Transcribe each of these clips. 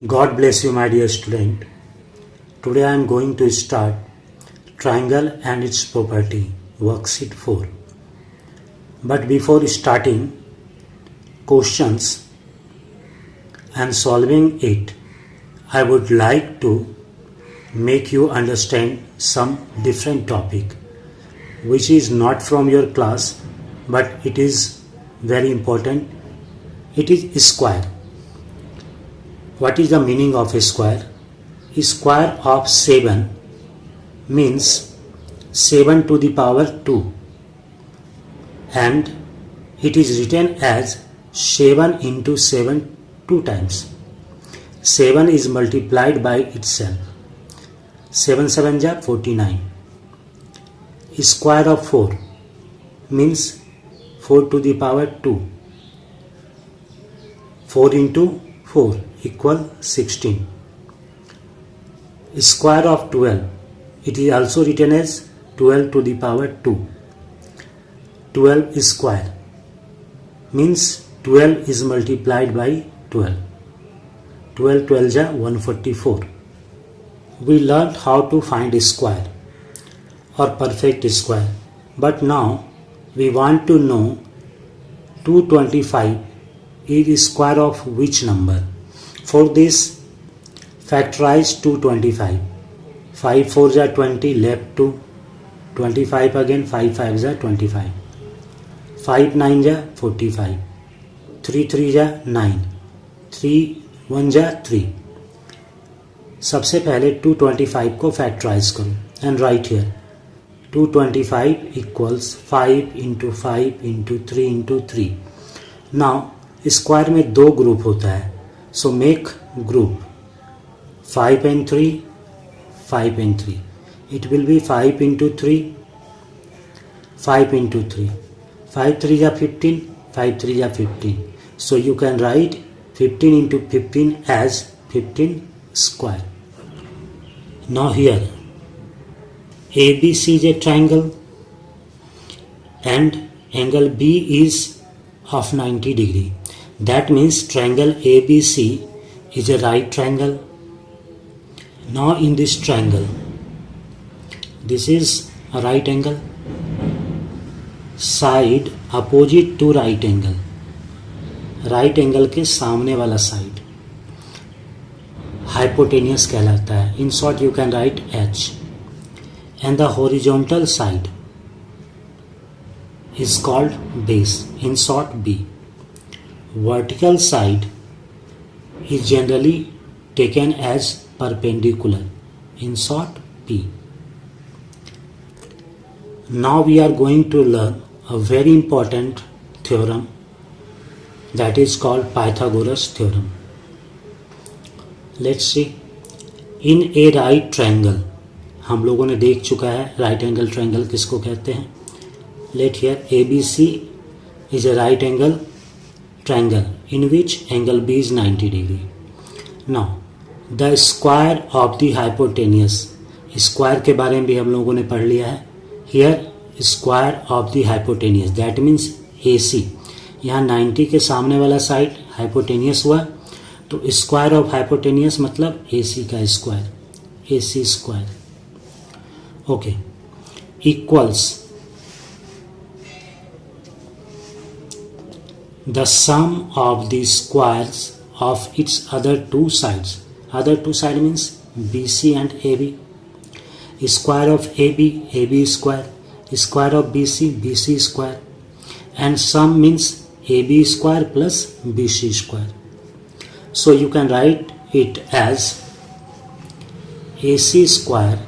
God bless you, my dear student. Today I am going to start triangle and its property, worksheet 4. But before starting questions and solving it, I would like to make you understand some different topic which is not from your class, but it is very important. It is square. What is the meaning of a square? A square of 7 means 7 to the power 2, and it is written as 7 into 7 2 times. 7 is multiplied by itself. 7 7 ja 49. A square of 4 means 4 to the power 2. 4 into 4 equal 16. Square of 12, it is also written as 12 to the power 2. 12 square means 12 is multiplied by 12. 12 12 ja 144. We learned how to find a square or perfect square, but now we want to know 225 is square of which number. For this, factorize 225. 5 4 ja 20, left 2, 25 again, 5 5 ja 25, 5 9 ja 45, 3 3 ja 9, 3 1 ja 3. सबसे पहले 225 को factorise करो and right here 225 equals 5 into 5 into 3 into 3. Now square में दो group होता है, so make group 5 and 3, 5 and 3. It will be 5 into 3, 5 into 3. 5 3 ja 15, 5 3 ja 15. So you can write 15 into 15 as 15 square. Now here ABC is a triangle and angle B is of 90 degree. That means triangle ABC is a right triangle. Now in this triangle, this is a right angle, side opposite to right angle, right angle के सामने वाला side hypotenuse कहलाता है. In short you can write H, and the horizontal side is called base, in short B. Vertical side is generally taken as perpendicular, in short P. Now we are going to learn a very important theorem that is called Pythagoras theorem. Let's see. In a right triangle, हम लोगों ने देख चुका है right angle triangle किसको कहते हैं. Let here ABC is a right angle triangle in which angle B is 90 degree. Now the square of the hypotenuse, square के बारे में भी हम लोगों ने पढ़ लिया है. Here square of the hypotenuse, that means AC. यहाँ 90 के सामने वाला साइड hypotenuse हुआ, तो स्क्वायर ऑफ hypotenuse मतलब AC का square, AC square. Okay, equals the sum of the squares of its other two sides. Other two side means BC and AB. Square of AB, AB square. Square of BC, BC square. And sum means AB square plus BC square. So you can write it as AC square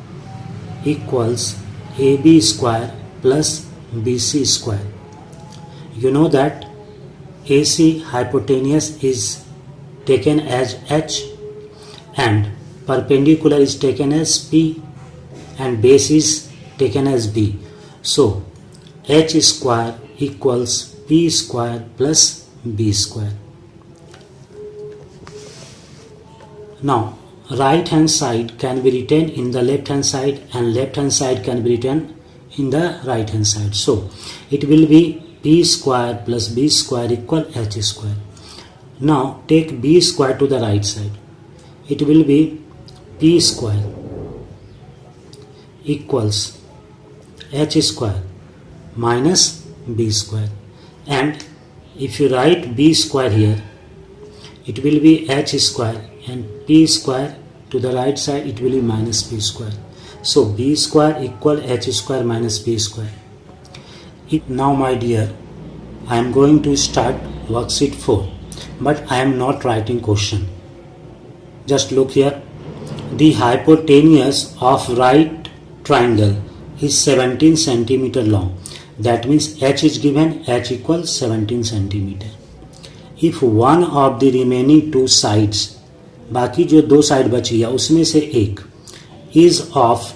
equals AB square plus BC square. You know that AC hypotenuse is taken as H and perpendicular is taken as P and base is taken as B. So H square equals P square plus B square. Now right hand side can be written in the left hand side and left hand side can be written in the right hand side. So it will be P square plus B square equal H square. Now take B square to the right side. it will be p square equals h square minus b square, and if you write b square here, it will be h square, and p square to the right side it will be minus p square. So b square equal h square minus p square. Now my dear, I am going to start worksheet 4, but I am not writing question. Just look here. The hypotenuse of right triangle is 17 centimeter long. That means h is given, h equals 17 centimeter. If one of the remaining two sides, बाकी जो दो side बची है उसमें से एक is of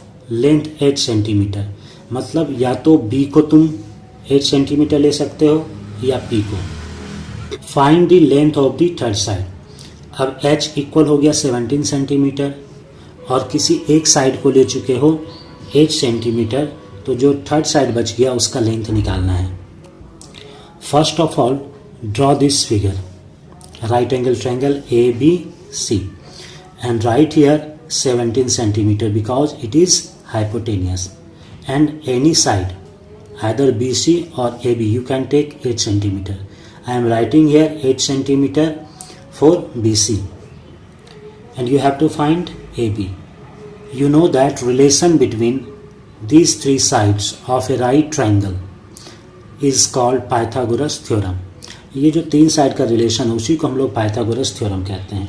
length 8 centimetre, मतलब या तो b को तुम 8 सेंटीमीटर ले सकते हो या p को. Find the length of the third side. अब h इक्वल हो गया 17 सेंटीमीटर और किसी एक साइड को ले चुके हो 8 सेंटीमीटर, तो जो थर्ड साइड बच गया उसका लेंथ निकालना है. First of all draw this figure, right angle triangle ABC, and write here 17 centimeter because it is hypotenuse, and any side either BC or AB you can take 8 centimeter. I am writing here 8 centimeter for BC, and you have to find AB. You know that relation between these three sides of a right triangle is called Pythagoras theorem. ये जो तीन side का relation है उसी को हम लोग Pythagoras theorem कहते हैं.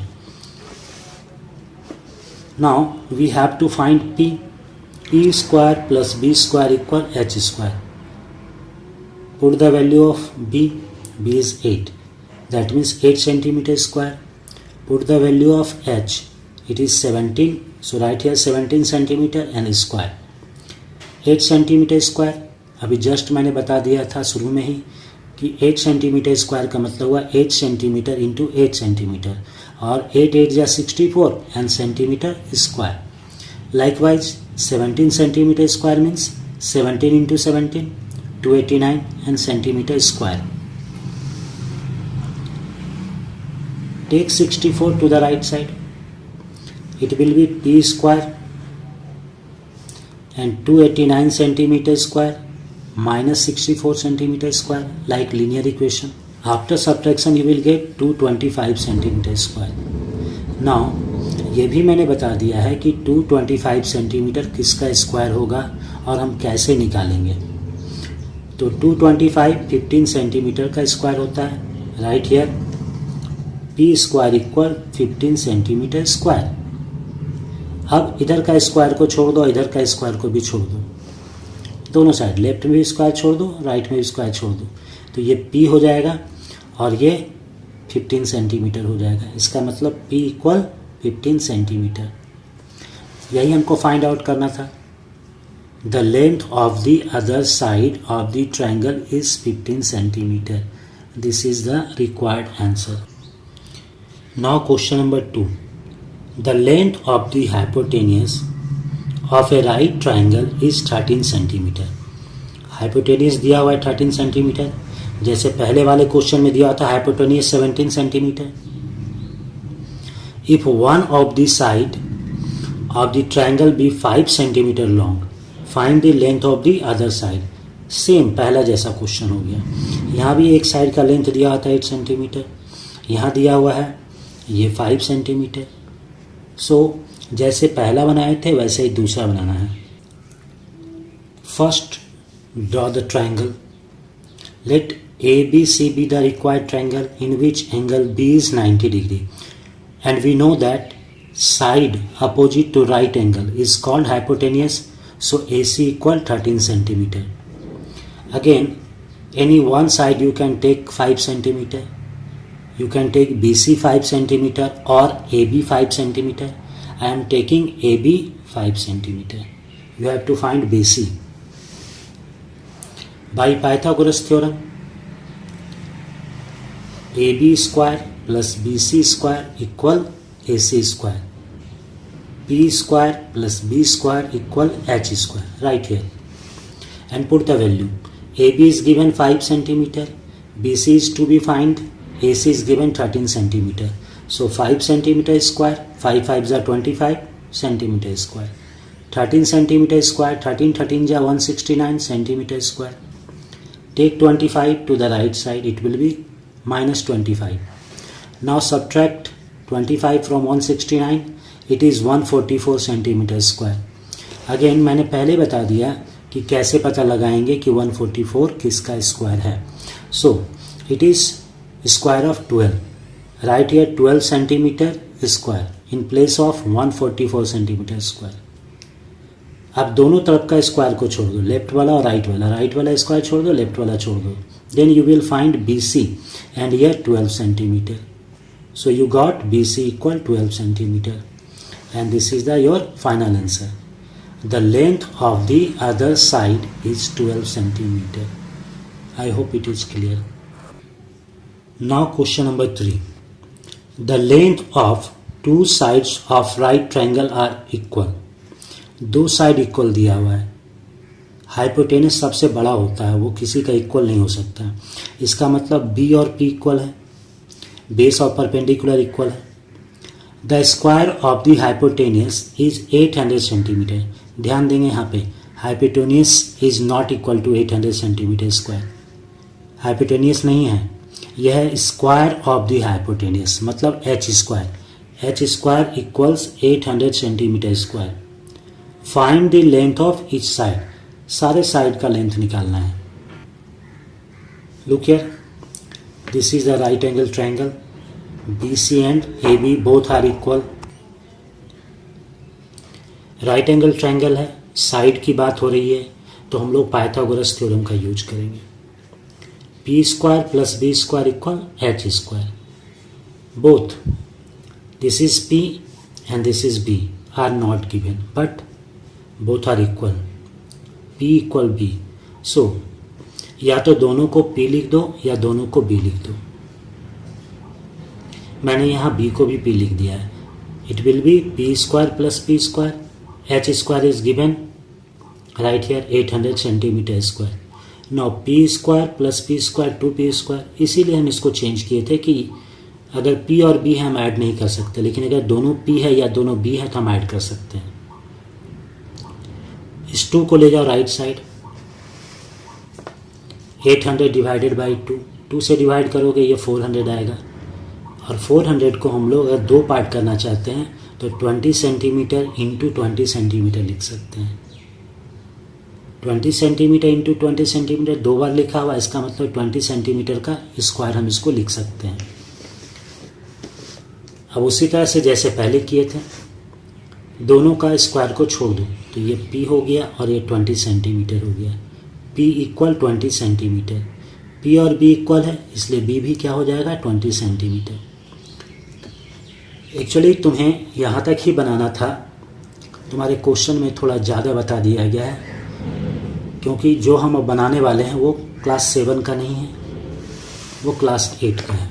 Now we have to find P. P square plus B square equal H square. Put the value of B. B is 8. That means 8 centimeter square. Put the value of H. It is 17. So write here 17 centimeter and square. 8 centimeter square. अभी just मैंने बता दिया था शुरू में ही कि 8 centimetre square का मतलब हुआ 8 सेंटीमीटर इंटू 8 सेंटीमीटर, और 8 8 या 64 and centimetre square. Likewise 17 centimetre square means 17 into 17 289 and centimetre square. Take 64 to the right side, it will be p square and 289 centimeter square minus 64 centimeter square, like linear equation. After subtraction you will get 225 centimeter square. Now ये भी मैंने बता दिया है कि 225 centimetre किसका square होगा और हम कैसे निकालेंगे. तो 225 15 सेंटीमीटर का स्क्वायर होता है. Right here p square equal 15 centimetre square. अब इधर का स्क्वायर को छोड़ दो, इधर का स्क्वायर को भी छोड़ दो, दोनों साइड लेफ्ट में भी स्क्वायर छोड़ दो, राइट में भी स्क्वायर छोड़ दो, तो ये p हो जाएगा और ये 15 सेंटीमीटर हो जाएगा. इसका मतलब p इक्वल 15 सेंटीमीटर. यही हमको फाइंड आउट करना था. The length of the other side of the triangle is 15 centimetre. This is the required answer. Now question number 2. The length of the hypotenuse of a right triangle is 13 centimeter. Hypotenuse दिया हुआ है 13 centimetre, जैसे पहले वाले question में दिया था hypotenuse 17 centimetre. If one of the side of the triangle be 5 centimeter long, find the length of the other side. Same पहला जैसा क्वेश्चन हो गया. यहाँ भी एक साइड का लेंथ दिया था 8 सेंटीमीटर, यहाँ दिया हुआ है ये 5 सेंटीमीटर. सो जैसे पहला बनाए थे वैसे ही दूसरा बनाना है. First draw the triangle. Let ABC be the required triangle in which angle B is 90 degree, and we know that side opposite to right angle is called hypotenuse. So AC equal 13 centimeter. Again, any one side you can take 5 centimeter. You can take BC 5 centimeter or AB 5 centimeter. I am taking AB 5 centimeter. You have to find BC. By Pythagoras theorem, AB square plus BC square equal AC square. P square plus B square equal H square. Right here. And put the value. AB is given 5 centimeter. BC is to be find. AC is given 13 centimeter. So 5 centimeter square, 5 5 जा 25 centimeter square. 13 centimeter square, 13 13 जा 169 centimeter square. Take 25 to the right side, it will be minus 25. Now subtract 25 from 169, it is 144 centimeter square. Again मैंने पहले बता दिया कि कैसे पता लगाएंगे कि 144 किसका स्क्वायर है. So it is square of 12. Write here 12 centimeter square in place of 144 centimeter square. अब दोनों तरफ का स्क्वायर को छोड़ दो, लेफ्ट वाला और राइट वाला स्क्वायर छोड़ दो, लेफ्ट वाला छोड़ दो. Then you will find BC and here 12 centimeter. So you got BC equal 12 centimeter and this is your final answer. The length of the other side is 12 centimeter. I hope it is clear. Now question number 3. The length of two sides of right triangle are equal. दो side equal दिया हुआ है. Hypotenuse सबसे बड़ा होता है, वो किसी का इक्वल नहीं हो सकता. इसका मतलब B और P इक्वल है, बेस और परपेंडिकुलर इक्वल है. The square of the hypotenuse is 800 centimetre. ध्यान देंगे यहाँ पे hypotenuse is not equal to 800 centimetre square. Hypotenuse नहीं है, यह है स्क्वायर ऑफ द हाइपोटेनस, मतलब H square equals 800 centimetre square. Find the length of each side. सारे साइड का लेंथ निकालना है. Look here, this is the right angle triangle. BC एंड AB both are equal. Right angle triangle है, side की बात हो रही है तो हम लोग पाइथागोरस थ्योरम का यूज करेंगे. P square plus B square equal H square. Both this is P and this is B are not given but both are equal. P equal B. So या तो दोनों को P लिख दो या दोनों को B लिख दो. मैंने यहाँ B को भी P लिख दिया है. It will be P square plus P square. H square is given right here 800 centimetre square. Now P square plus P square 2P square. इसीलिए हम इसको चेंज किए थे कि अगर P और B हम ऐड नहीं कर सकते, लेकिन अगर दोनों P है या दोनों B है तो हम ऐड कर सकते हैं. इस 2 को ले जाओ राइट साइड. 800 डिवाइडेड बाई 2 से डिवाइड करोगे ये 400 आएगा. और 400 को हम लोग अगर 2 पार्ट करना चाहते हैं तो 20 सेंटीमीटर इंटू 20 सेंटीमीटर लिख सकते हैं. 20 सेंटीमीटर इंटू 20 सेंटीमीटर 2 बार लिखा हुआ, इसका मतलब 20 सेंटीमीटर का स्क्वायर हम इसको लिख सकते हैं. अब उसी तरह से जैसे पहले किए थे, दोनों का स्क्वायर को छोड़ दो तो ये P हो गया और ये 20 सेंटीमीटर हो गया. P equal 20 centimetre. P और B इक्वल है इसलिए B भी क्या हो जाएगा 20 सेंटीमीटर. एक्चुअली तुम्हें यहाँ तक ही बनाना था, तुम्हारे क्वेश्चन में थोड़ा ज़्यादा बता दिया गया है क्योंकि जो हम अब बनाने वाले हैं वो क्लास 7 का नहीं है, वो क्लास 8 का है.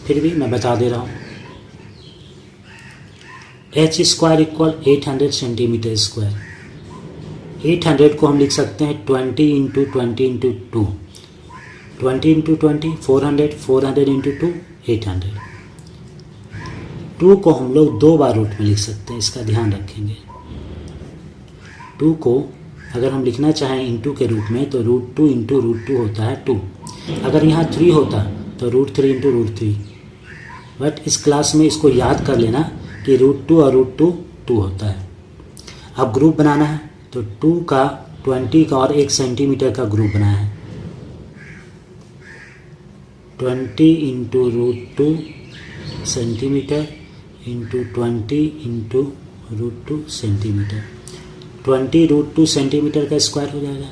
फिर भी मैं बता दे रहा हूँ. H square equal 800 centimetre square. 800 को हम लिख सकते हैं 20 इंटू 20 इंटू 2. 20 into 20 400, 400 into 2 800. 2 को हम लोग 2 बार रूट में लिख सकते हैं, इसका ध्यान रखेंगे. 2 को अगर हम लिखना चाहें इंटू के रूप में तो √2 इंटू √2 होता है 2. अगर यहाँ 3 होता तो √3 इंटू √3. बट इस क्लास में इसको याद कर लेना कि √2 और √2 2 होता है. अब ग्रुप बनाना है तो 2 का 20 का और 1 सेंटीमीटर का ग्रुप बनाया है. 20 into √2 centimetre into 20 into √2 centimetre. 20 √2 centimetre का स्क्वायर हो जाएगा.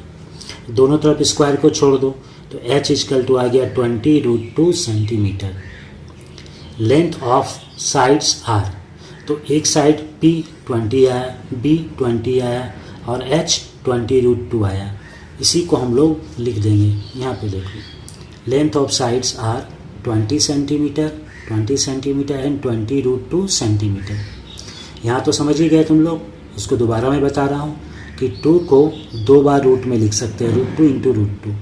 दोनों तरफ स्क्वायर को छोड़ दो तो H इक्वल टू आ गया 20 √2 centimetre. Length of sides are, तो एक साइड P 20 आया, B 20 आया और H 20 √2 आया. इसी को हम लोग लिख देंगे. यहाँ पे देखो, length of sides are 20 centimetre and 20 √2 centimetre. यहाँ तो समझ ही गए तुम लोग. इसको दोबारा मैं बता रहा हूँ कि 2 को 2 बार रूट में लिख सकते हैं, √2 इंटू √2.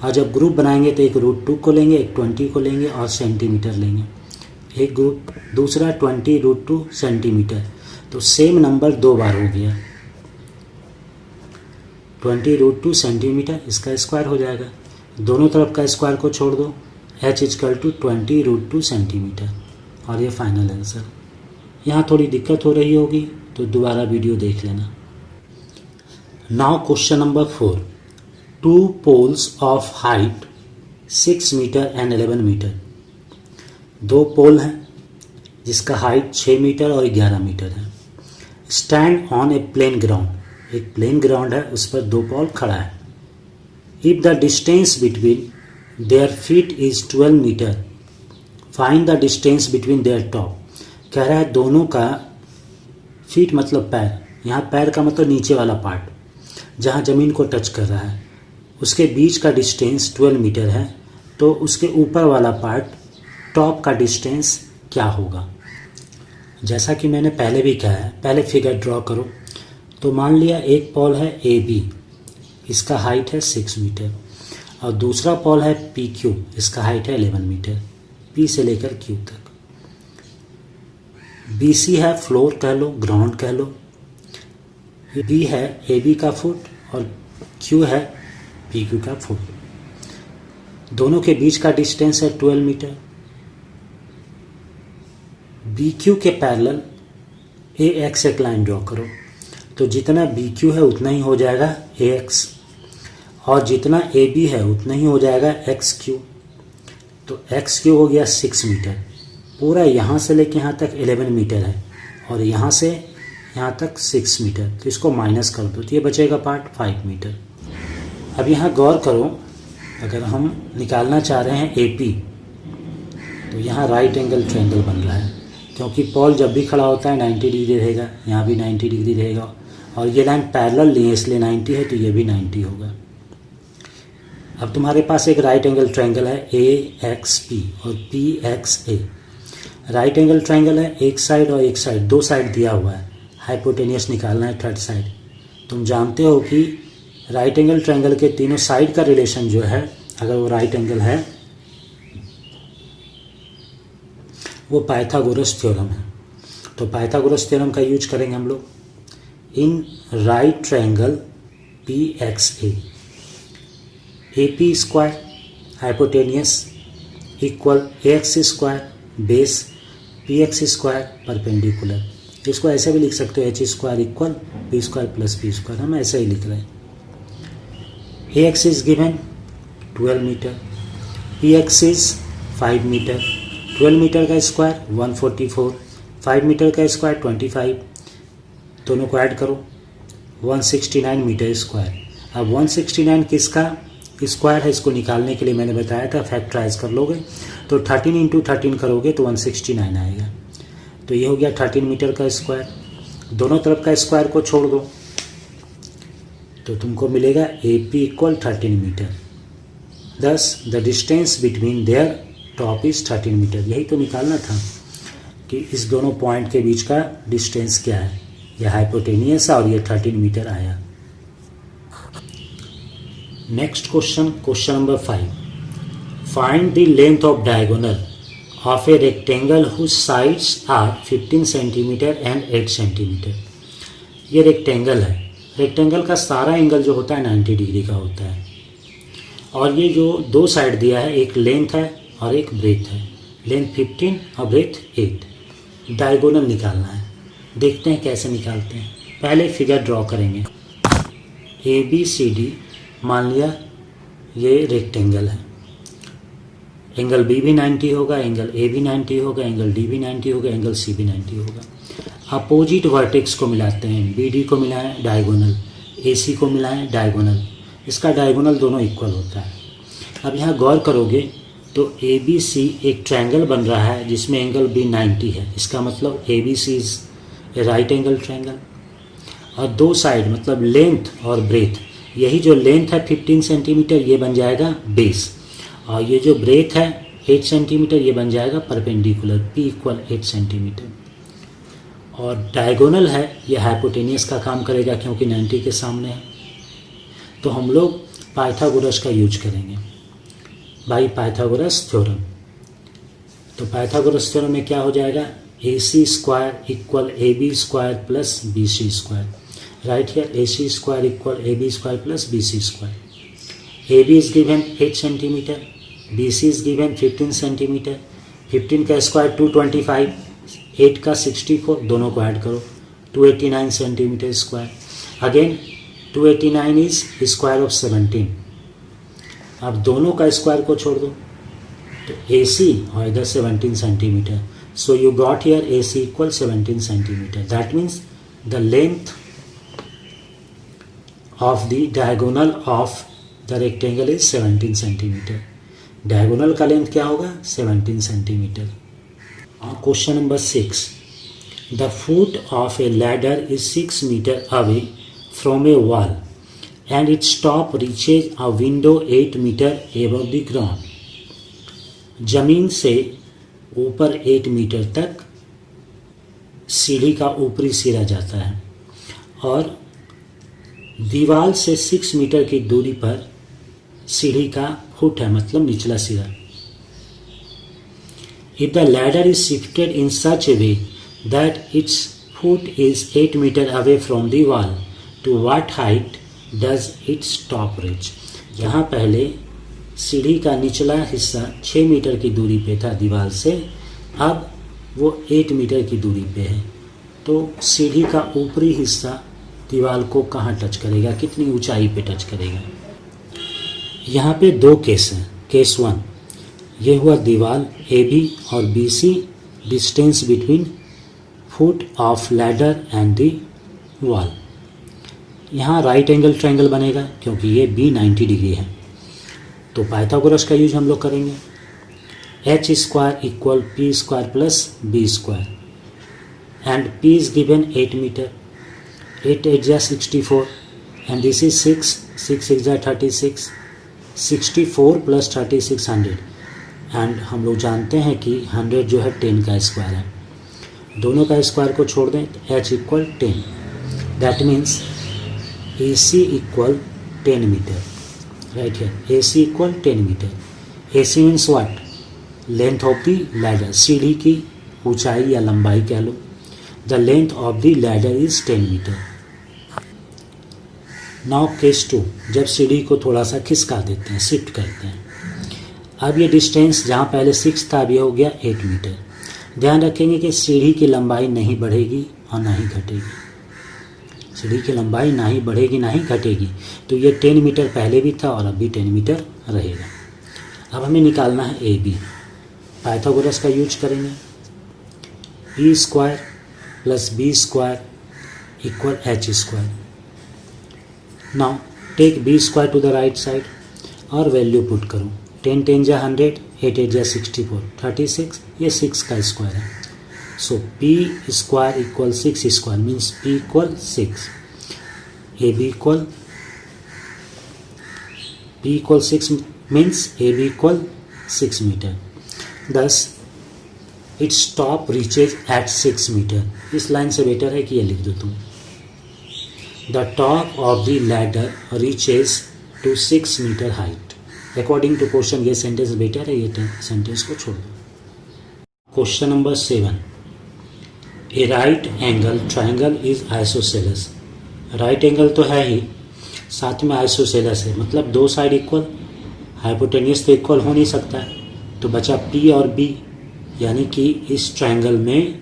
और जब ग्रुप बनाएंगे तो एक √2 को लेंगे, एक 20 को लेंगे और सेंटीमीटर लेंगे. एक ग्रुप, दूसरा 20√2 सेंटीमीटर, तो सेम नंबर 2 बार हो गया। 20√2 सेंटीमीटर, इसका स्क्वायर हो जाएगा, दोनों तरफ का स्क्वायर को छोड़ दो, h = 20√2 सेंटीमीटर, और ये फाइनल आंसर। यहाँ थोड़ी दिक्कत हो रही होगी तो दोबारा वीडियो देख लेना। Now question number 4, 2 poles of height 6 metre and 11 metre. 2 pole हैं जिसका हाइट 6 मीटर और 11 मीटर है। Stand on a plane ground, एक प्लेन ग्राउंड है, उस पर 2 पोल खड़ा है। If the distance between their feet is 12 metre, find the distance between their top. कह रहा है दोनों का फीट मतलब पैर, यहाँ पैर का मतलब नीचे वाला पार्ट जहाँ ज़मीन को टच कर रहा है, उसके बीच का डिस्टेंस 12 मीटर है, तो उसके ऊपर वाला पार्ट टॉप का डिस्टेंस क्या होगा। जैसा कि मैंने पहले भी कहा है, पहले फिगर ड्रॉ करो। तो मान लिया एक पॉल है AB, इसका हाइट है 6 मीटर, और दूसरा पॉल है PQ, इसका हाइट है 11 मीटर, P से लेकर Q तक। BC है फ्लोर कह लो, ग्राउंड कह लो, B है AB का फुट और Q है PQ का फुट। दोनों के बीच का डिस्टेंस है 12 मीटर। BQ के पैरेलल AX एक लाइन ड्रॉ करो, तो जितना BQ है उतना ही हो जाएगा AX, और जितना AB है उतना ही हो जाएगा XQ। तो XQ हो गया 6 मीटर, पूरा यहाँ से लेके यहाँ तक 11 मीटर है, और यहाँ से यहाँ तक 6 मीटर, तो इसको माइनस कर दो तो ये बचेगा पार्ट 5 मीटर। अब यहाँ गौर करो, अगर हम निकालना चाह रहे हैं AP, तो यहाँ राइट एंगल ट्रायंगल बन रहा है, क्योंकि पॉल जब भी खड़ा होता है 90 डिग्री रहेगा, यहाँ भी 90 डिग्री रहेगा, और ये लाइन पैरेलल ली है इसलिए 90 है, तो ये भी 90 होगा। अब तुम्हारे पास एक राइट एंगल ट्रायंगल है AXP और PXA। राइट एंगल ट्रायंगल है, एक साइड और एक साइड, 2 साइड दिया हुआ है, हाइपोटेनियस निकालना है थर्ड साइड। तुम जानते हो कि राइट एंगल ट्रायंगल के तीनों साइड का रिलेशन जो है, अगर वो राइट एंगल है, वो पाइथागोरस थ्योरम है। तो पाइथागोरस थ्योरम का यूज करेंगे हम लोग। In right triangle PXA, AP square hypotenuse equal AX square base PX square perpendicular. इसको ऐसे भी लिख सकते हो, H square equal P square plus P square, हम ऐसे ही लिख रहे हैं। AX is given 12 metre, PX is 5 metre, 12 metre का स्क्वायर 144, 5 मीटर का स्क्वायर 25, दोनों को ऐड करो 169 मीटर स्क्वायर। अब 169 किसका स्क्वायर है, इसको निकालने के लिए मैंने बताया था फैक्टराइज कर लोगे तो 13 × 13 करोगे तो 169 आएगा। तो ये हो गया 13 मीटर का स्क्वायर। दोनों तरफ का स्क्वायर को छोड़ दो तो तुमको मिलेगा AP equal 13 metre. Thus the distance between their top is 13 metre. यही तो निकालना था कि इस दोनों पॉइंट के बीच का डिस्टेंस क्या है। यह हाइपोटेनियस और ये 13 मीटर आया। Next question, question number 5, find the length of diagonal of a rectangle whose sides are 15 centimetre and 8 centimetre. ये रेक्टेंगल है, रेक्टेंगल का सारा एंगल जो होता है 90 डिग्री का होता है, और ये जो दो साइड दिया है, एक लेंथ है और एक ब्रेथ है। लेंथ 15 और ब्रेथ 8। डायगोनल निकालना है, देखते हैं कैसे निकालते हैं। पहले फिगर ड्रॉ करेंगे। ABCD मान लिया ये रेक्टेंगल है, एंगल B भी 90 होगा, एंगल A भी 90 होगा, एंगल D भी 90 होगा, एंगल C भी 90 होगा। अपोजिट वर्टेक्स को मिलाते हैं, BD को मिलाएं डायगोनल, AC को मिलाएं डायगोनल, इसका डायगोनल दोनों इक्वल होता है। अब यहाँ गौर करोगे तो ABC एक ट्रायंगल बन रहा है जिसमें एंगल B 90 है, इसका मतलब ABC is a right angle triangle. और दो साइड मतलब लेंथ और ब्रेथ, यही जो लेंथ है 15 सेंटीमीटर ये बन जाएगा बेस, और ये जो ब्रेथ है 8 सेंटीमीटर ये बन जाएगा परपेंडिकुलर, P इक्वल 8 सेंटीमीटर। और डायगोनल है ये हाइपोटेनियस का काम करेगा क्योंकि 90 के सामने है। तो हम लोग पाइथागोरस का यूज करेंगे बाई पाइथागोरस थ्योरम। तो पाइथागोरस थ्योरम में क्या हो जाएगा, AC square equal AB square plus BC square. Right here AC square equal AB square plus BC square. AB is given 8 centimeter, BC is given 15 centimeter. 15 का square 225, 8 का 64, दोनों को add करो 289 centimetre square. Again 289 is square of 17. अब दोनों का square को छोड़ दो तो AC और इधर 17 centimetre. So you got here AC equal 17 centimetre. That means the length of the diagonal of the rectangle is 17 centimetre. Diagonal का लेंथ क्या होगा, 17 centimetre. Question number 6. The foot of a ladder is 6 metre away from a wall and its top reaches a window 8 meter above the ground. जमीन से ऊपर 8 metre तक सीढ़ी का ऊपरी सिरा जाता है और दीवार से 6 मीटर की दूरी पर सीढ़ी का फुट है, मतलब निचला सिरा. If the ladder is shifted in such a way that its foot is 8 meter away from the wall, to what height does its top reach? यहाँ पहले सीढ़ी का निचला हिस्सा 6 मीटर की दूरी पे था दीवार से, अब वो 8 मीटर की दूरी पे है. तो सीढ़ी का ऊपरी हिस्सा दीवार को कहाँ टच करेगा, कितनी ऊंचाई पे टच करेगा. यहाँ पे दो केस हैं. केस 1, ये हुआ दीवार AB और BC, distance between foot of ladder and the wall. यहाँ राइट एंगल ट्रायंगल बनेगा क्योंकि ये B 90 डिग्री है. तो पाइथागोरस का यूज हम लोग करेंगे. H square equal P square plus B square and P is given 8 metre. 8 8 जा 64 एंड दिस इज 6 6 जा 36. 64 प्लस 36 100 एंड हम लोग जानते हैं कि 100 जो है 10 का स्क्वायर है. दोनों का स्क्वायर को छोड़ दें तो H equal 10. That means AC equal 10 metre. Right here AC equal 10 metre. AC means what, length of the ladder, सीढ़ी की ऊंचाई या लंबाई कह लो. The length of the ladder is 10 metre. Now case 2, जब सीढ़ी को थोड़ा सा खिसका देते हैं, शिफ्ट करते हैं. अब ये डिस्टेंस जहाँ पहले 6 था, अब ये हो गया 8 मीटर. ध्यान रखेंगे कि सीढ़ी की लंबाई नहीं बढ़ेगी और ना ही घटेगी. सीढ़ी की लंबाई ना ही बढ़ेगी ना ही घटेगी. तो ये 10 मीटर पहले भी था और अब भी 10 मीटर रहेगा. अब हमें निकालना है AB. पाइथागोरस का यूज करेंगे. P square plus B square equal H square. Now take B square to the right side और वैल्यू पुट करो. 10 10 जा 100, 8 8 जा 64, 36, ये 6 का स्क्वायर है. So P square equal 6 square means P equal 6. AB equal 6 means AB equal 6 meter. Thus its top reaches at 6 meter. इस line से better है कि ये लिख दो तुम. The top of the ladder reaches to 6 meter height. According to question ये sentence better है, ये सेंटेंस को छोड़ दो. Question number 7. A right angle triangle is isosceles. Right angle तो है ही, साथ में आइसोसेलस है, मतलब दो साइड इक्वल. हाइपोटेनियस तो इक्वल हो नहीं सकता है, तो बचा P और B, यानी कि इस ट्रायंगल में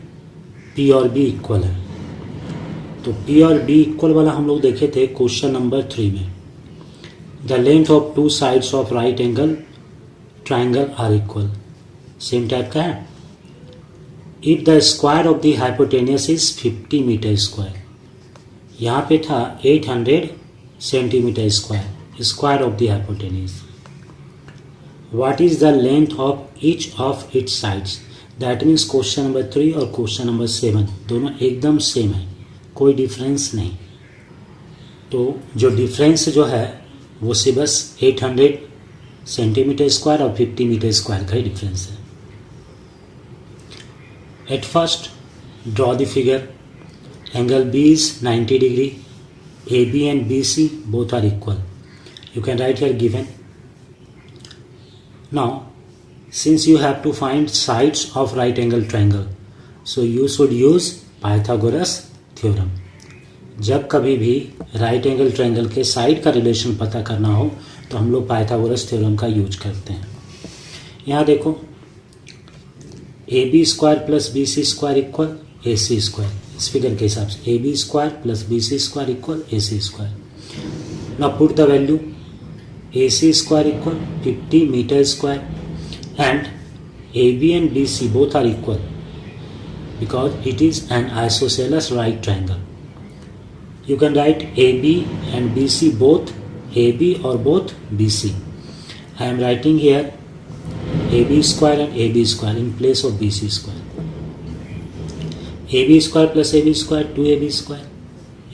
P और B इक्वल है. तो P और B इक्वल वाला हम लोग देखे थे क्वेश्चन नंबर 3 में. The length of 2 sides of right angle triangle are equal. Same type का है. If the square of the hypotenuse is 50 metre square. यहाँ पे था 800 centimetre square, square of the hypotenuse. What is the length of each of its sides. That means question number 3 और question number 7 दोनों एकदम same है, कोई difference नहीं. तो जो डिफरेंस जो है वो से बस 800 सेंटीमीटर स्क्वायर और 50 मीटर स्क्वायर का ही डिफरेंस है. At first, draw the figure. Angle B is 90 degree. AB and BC both are equal. You can write here given. Now, since you have to find sides of right angle triangle, so you should use Pythagoras theorem. जब कभी भी right angle triangle के side का relation पता करना हो तो हम लोग पाइथागोरस थ्योरम का यूज करते हैं। यहाँ देखो, A B square plus B C square equal A C square, इस फिगर के हिसाब से A B square plus B C square equal A C square. Now put the value, A C square equal 50 metre square and AB and BC both are equal because it is an isosceles right triangle. You can write AB and BC both AB or both BC. I am writing here AB square and AB square in place of BC square. AB square plus AB square 2AB square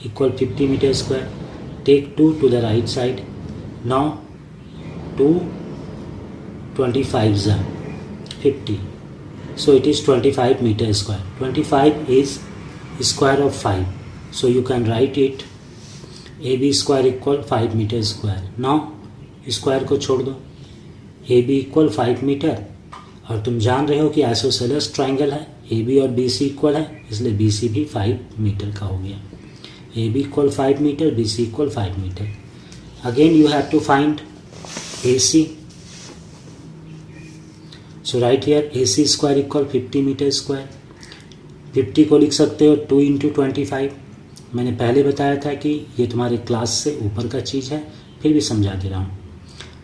equal 50 meter square. Take 2 to the right side. Now 2 25s are 50, so it is 25 meter square. 25 is square of 5, so you can write it AB square equal 5 meter square. Now square को छोड़ दो, AB equal 5 metre, और तुम जान रहे हो कि isosceles triangle है, AB और BC इक्वल है, इसलिए BC भी 5 मीटर का हो गया। AB equal 5 metre, BC equal 5 metre. Again you have to find AC. So write here AC square equal 50 meter square. 50 को लिख सकते हो 2 into 25। मैंने पहले बताया था कि ये तुम्हारे क्लास से ऊपर का चीज़ है, फिर भी समझा दे रहा हूँ।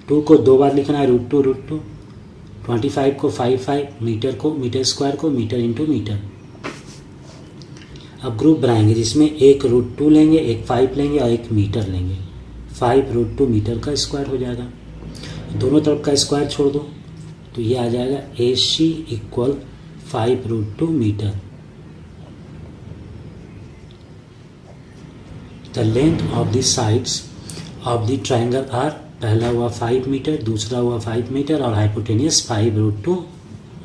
2 को 2 बार लिखना है, √2, 25 को 5, मीटर को मीटर स्क्वायर को मीटर इंटू मीटर। अब ग्रुप बनाएंगे जिसमें एक √2 लेंगे, एक 5 लेंगे और एक मीटर लेंगे। 5 √2 मीटर का स्क्वायर हो जाएगा। दोनों तरफ का स्क्वायर छोड़ दो तो ये आ जाएगा AC equal 5 √2 metre. The length of the sides of the triangle are, पहला हुआ 5 मीटर, दूसरा हुआ 5 मीटर और hypotenuse 5 √2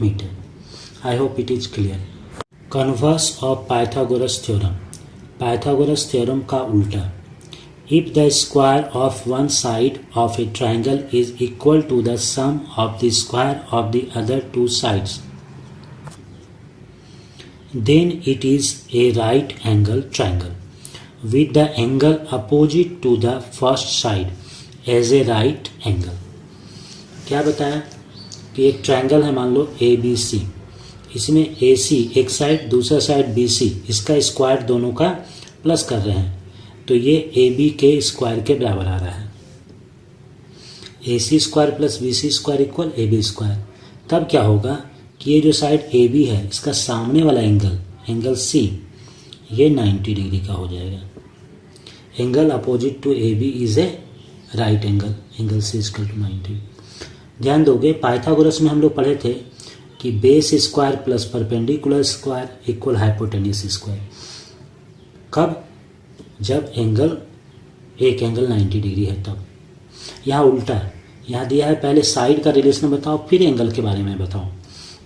metre. I hope it is clear. Converse of Pythagoras theorem, Pythagoras theorem का उल्टा। If the square of one side of a triangle is equal to the sum of the square of the other two sides, then it is a right angle triangle with the angle opposite to the first side as a right angle. क्या बताया कि एक triangle है, मान लो ABC, इसमें AC एक side, दूसरा side BC, इसका स्क्वायर दोनों का प्लस कर रहे हैं, तो ये AB के स्क्वायर के बराबर आ रहा है। AC square plus BC square equal AB square. तब क्या होगा कि ये जो साइड AB है, इसका सामने वाला एंगल C, ये 90 डिग्री का हो जाएगा। Angle opposite to AB is a right angle, angle C equal to 90। ध्यान दोगे, पाइथागोरस में हम लोग पढ़े थे कि base square plus perpendicular square equal hypotenuse square. कब? जब एक एंगल 90 डिग्री है तब। यहाँ उल्टा है, यहाँ दिया है पहले साइड का रिलेशन बताओ फिर एंगल के बारे में बताओ,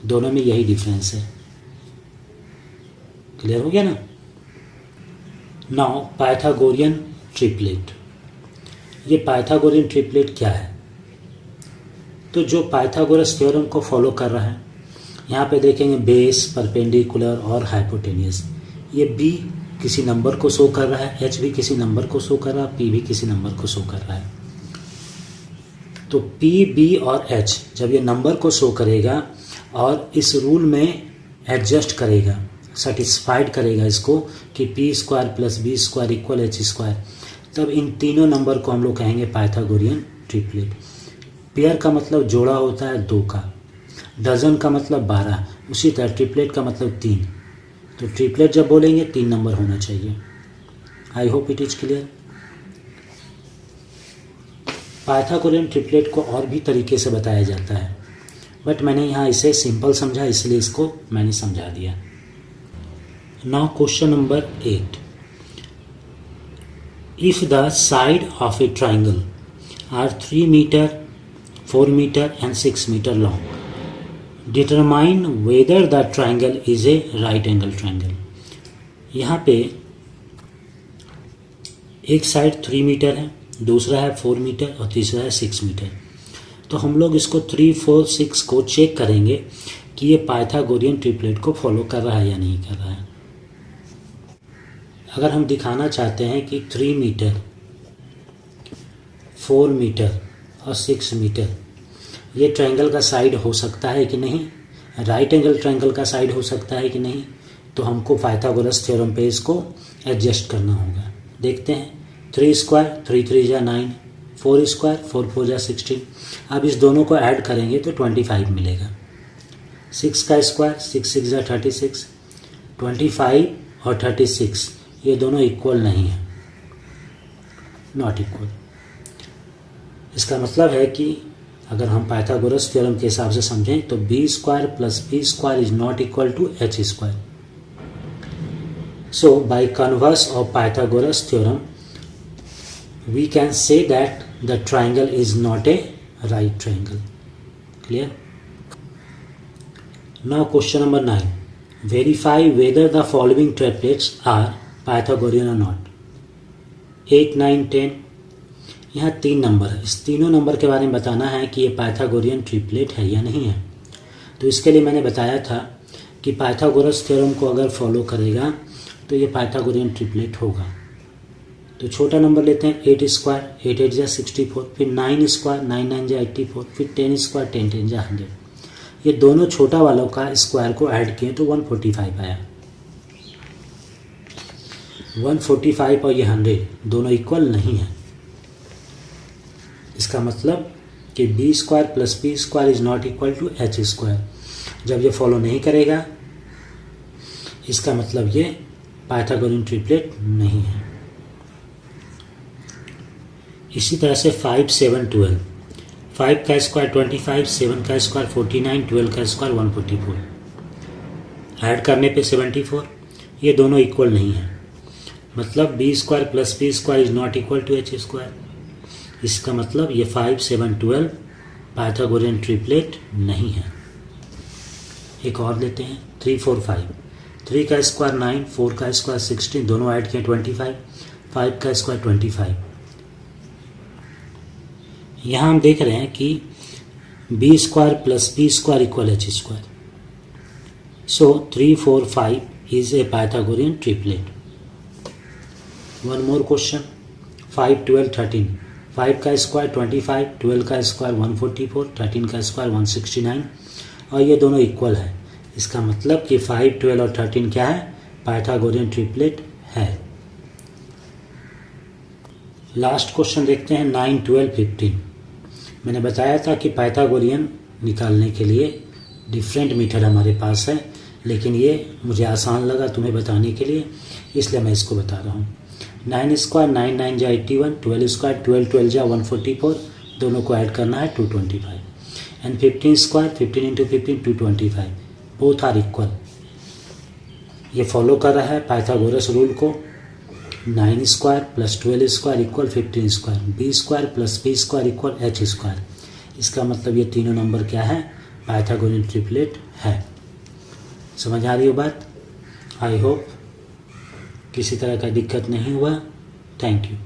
दोनों में यही डिफरेंस है। क्लियर हो गया ना? Now Pythagorean triplet. ये पाइथागोरियन ट्रिपलेट क्या है? तो जो पाइथागोरस थ्योरम को फॉलो कर रहा है, यहाँ पे देखेंगे बेस, परपेंडिकुलर और हाइपोटेन्यूस। ये B किसी नंबर को शो कर रहा है, H भी किसी नंबर को शो कर रहा है, P भी किसी नंबर को शो कर रहा है। तो P, B और H जब ये नंबर को शो करेगा और इस रूल में एडजस्ट करेगा, सेटिस्फाइड करेगा इसको कि P square plus B square equal H square, तब इन तीनों नंबर को हम लोग कहेंगे पाइथागोरियन ट्रिपलेट। पेयर का मतलब जोड़ा होता है 2 का, डजन का मतलब 12, उसी तरह ट्रिपलेट का मतलब 3। तो ट्रिपलेट जब बोलेंगे 3 नंबर होना चाहिए। आई hope it is clear. Pythagorean triplet को और भी तरीके से बताया जाता है, बट मैंने यहाँ इसे सिंपल समझा इसलिए इसको मैंने समझा दिया। Now question number 8। If the side of a triangle are 3 metre, 4 metre and 6 metre long, determine whether the triangle is a right angle triangle. यहाँ पे एक साइड 3 मीटर है, दूसरा है 4 मीटर और तीसरा है 6 मीटर। तो हम लोग इसको 3, 4, 6 को चेक करेंगे कि ये पाइथागोरियन ट्रिपलेट को फॉलो कर रहा है या नहीं कर रहा है। अगर हम दिखाना चाहते हैं कि 3 मीटर, 4 मीटर और 6 मीटर ये ट्रायंगल का साइड हो सकता है कि नहीं, राइट एंगल ट्रायंगल का साइड हो सकता है कि नहीं, तो हमको पाइथागोरस थ्योरम पे इसको एडजस्ट करना होगा। देखते हैं 3 स्क्वायर 3 3 जा 9, 4 स्क्वायर 4 4 जा 16। अब इस दोनों को ऐड करेंगे तो 25 मिलेगा। 6 का स्क्वायर 6 6 जा 36। 25 और 36 ये दोनों इक्वल नहीं है, नॉट इक्वल। इसका मतलब है कि अगर हम पाइथागोरस थ्योरम के हिसाब से समझें तो B square plus B square is not equal to H square. So by converse of Pythagoras theorem we can say that the triangle is not a right triangle. Clear? Now question number 9. Verify whether the following triplets are Pythagorean or not. 8, 9, 10. यहाँ 3 number है। इस तीनों number के बारे में बताना है कि ये पाइथागोरियन ट्रिपलेट है या नहीं है। तो इसके लिए मैंने बताया था कि पाइथागोरस थ्योरम को अगर फॉलो करेगा तो ये पाइथागोरियन ट्रिपलेट होगा। तो छोटा नंबर लेते हैं 8 स्क्वायर 8 8 जा 64, फिर 9 स्क्वायर 9 9 जा 84, फिर 10 स्क्वायर 10 10 जा 100। ये दोनों छोटा वालों का स्क्वायर को ऐड किए तो 145 आया। 145 और ये 100 दोनों इक्वल नहीं है। इसका मतलब कि B square plus B square is not equal to H square. जब ये फॉलो नहीं करेगा इसका मतलब ये पाइथागोरियन ट्रिपलेट नहीं है। इसी तरह से 5 7 12, 5 का स्क्वायर 25, 7 का स्क्वायर 49, 12 का स्क्वायर 144। ऐड करने पे 74, ये दोनों इक्वल नहीं है। मतलब B square plus B square is not equal to H square. इसका मतलब ये 5 7 12 पाइथागोरियन ट्रिपलेट नहीं है। एक और लेते हैं 3 4 5, 3 का स्क्वायर 9, 4 का स्क्वायर 16, दोनों ऐड किए 25, 5 का स्क्वायर 25। यहाँ हम देख रहे हैं कि B square plus B square equal H square. So 3 4 5 is a Pythagorean triplet. One more question 5 12 13, 5 का स्क्वायर 25, 12 का स्क्वायर 144, 13 का स्क्वायर 169 और ये दोनों इक्वल है। इसका मतलब कि 5 12 और 13 क्या है, पाइथागोरियन ट्रिपलेट है। लास्ट क्वेश्चन देखते हैं 9 12 15। मैंने बताया था कि पाइथागोरियन निकालने के लिए डिफरेंट मेथड हमारे पास है, लेकिन ये मुझे आसान लगा तुम्हें बताने के लिए, इसलिए मैं इसको बता रहा हूँ। 9 स्क्वायर 9 9 जा 81, 12 स्क्वायर 12 12 जा 144, दोनों को ऐड करना है 225, and 15 square 15 into 15 225, both are equal. ये फॉलो कर रहा है पाइथागोरस रूल को। 9 square plus 12 square equal 15 square, B square plus B square equal H square. इसका मतलब ये तीनों नंबर क्या है, पाइथागोरियन ट्रिपलेट है। समझ आ रही हो बात? आई होप किसी तरह का दिक्कत नहीं हुआ। Thank you.